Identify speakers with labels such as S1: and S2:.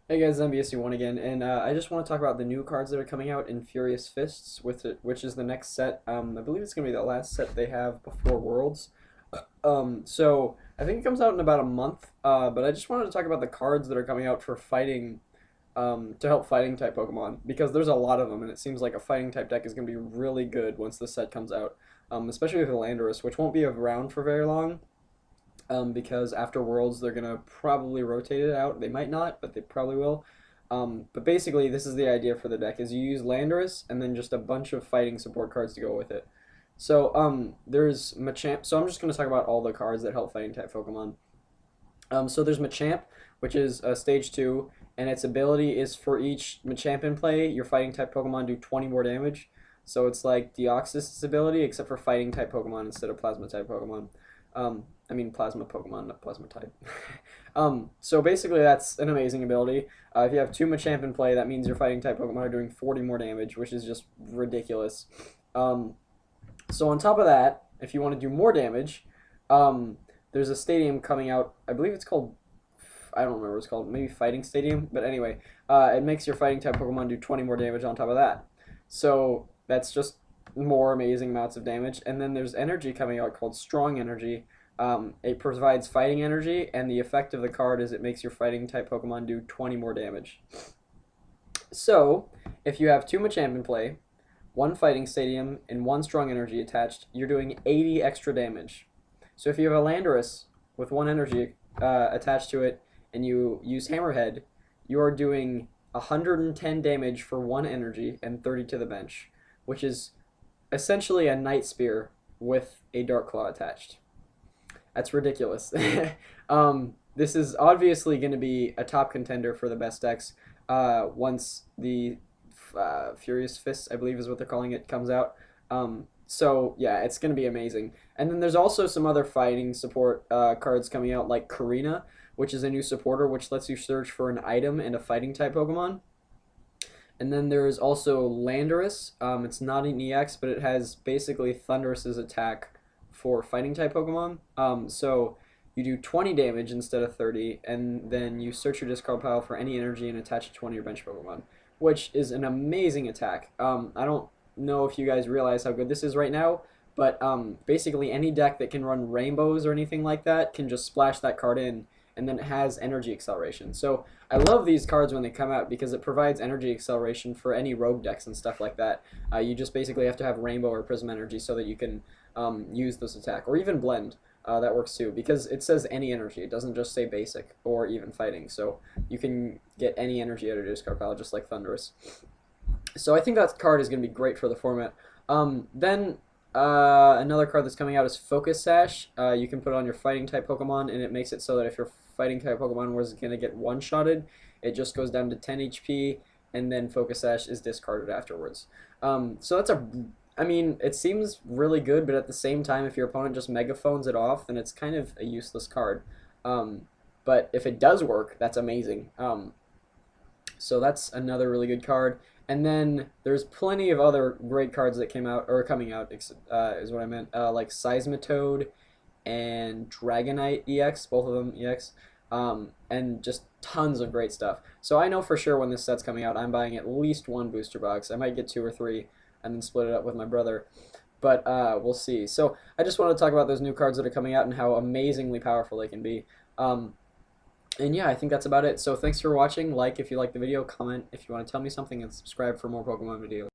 S1: Hey guys, MBSC1 again, and I just want to talk about the new cards that are coming out in Furious Fists, which is the next set. I believe it's going to be the last set they have before Worlds. So I think it comes out in about a month, but I just wanted to talk about the cards that are coming out for fighting, to help fighting type Pokemon, because there's a lot of them, and it seems like a fighting type deck is going to be really good once the set comes out, especially with the Landorus, which won't be around for very long. Because after Worlds they're gonna probably rotate it out. They might not, but they probably will. But basically, this is the idea for the deck: is you use Landorus and then just a bunch of fighting support cards to go with it. So there's Machamp. So I'm just gonna talk about all the cards that help fighting type Pokemon. So there's Machamp, which is stage 2, and its ability is for each Machamp in play, your fighting type Pokemon do 20 more damage. So it's like Deoxys' ability, except for fighting type Pokemon instead of plasma type Pokemon. I mean plasma Pokemon, not plasma type. So basically that's an amazing ability. If you have 2 Machamp in play, that means your fighting type Pokemon are doing 40 more damage, which is just ridiculous. So on top of that, if you want to do more damage, there's a stadium coming out. I believe it's called, I don't remember what it's called, maybe Fighting Stadium. But anyway, it makes your fighting type Pokemon do 20 more damage on top of that. So that's just more amazing amounts of damage. And then there's energy coming out called Strong Energy. It provides fighting energy, and the effect of the card is it makes your fighting type Pokemon do 20 more damage. So if you have 2 Machamp in play, 1 Fighting Stadium, and 1 Strong Energy attached, you're doing 80 extra damage. So if you have a Landorus with 1 energy attached to it, and you use Hammerhead, you are doing 110 damage for 1 energy and 30 to the bench, which is essentially a Night Spear with a Dark Claw attached. That's ridiculous. This is obviously going to be a top contender for the best decks once the Furious Fists, I believe is what they're calling it, comes out. So yeah, it's going to be amazing. And then there's also some other fighting support cards coming out, like Karina, which is a new supporter, which lets you search for an item and a fighting type Pokemon. And then there is also Landorus. It's not an EX, but it has basically Thundurus's attack for fighting type Pokemon. So you do 20 damage instead of 30, and then you search your discard pile for any energy and attach it to one of your bench Pokemon, which is an amazing attack. I don't know if you guys realize how good this is right now, but basically any deck that can run rainbows or anything like that can just splash that card in, and then it has energy acceleration. So I love these cards when they come out because it provides energy acceleration for any rogue decks and stuff like that. You just basically have to have rainbow or prism energy so that you can use this attack, or even blend. That works too, because it says any energy. It doesn't just say basic or even fighting. So you can get any energy out of your discard pile, just like Thundurus. So I think that card is going to be great for the format. Then another card that's coming out is Focus Sash. You can put it on your fighting type Pokemon, and it makes it so that if your fighting type Pokemon was going to get one-shotted, it just goes down to 10 HP, and then Focus Sash is discarded afterwards. So that's I mean, it seems really good, but at the same time, if your opponent just megaphones it off, then it's kind of a useless card. But if it does work, that's amazing. So that's another really good card. And then there's plenty of other great cards that came out, or coming out, is what I meant, like Seismitoad and Dragonite EX, both of them EX, and just tons of great stuff. So I know for sure when this set's coming out, I'm buying at least 1 booster box. I might get 2 or 3 and then split it up with my brother. But we'll see. So I just want to talk about those new cards that are coming out and how amazingly powerful they can be. And yeah, I think that's about it. So thanks for watching. Like if you like the video, comment if you want to tell me something, and subscribe for more Pokemon videos.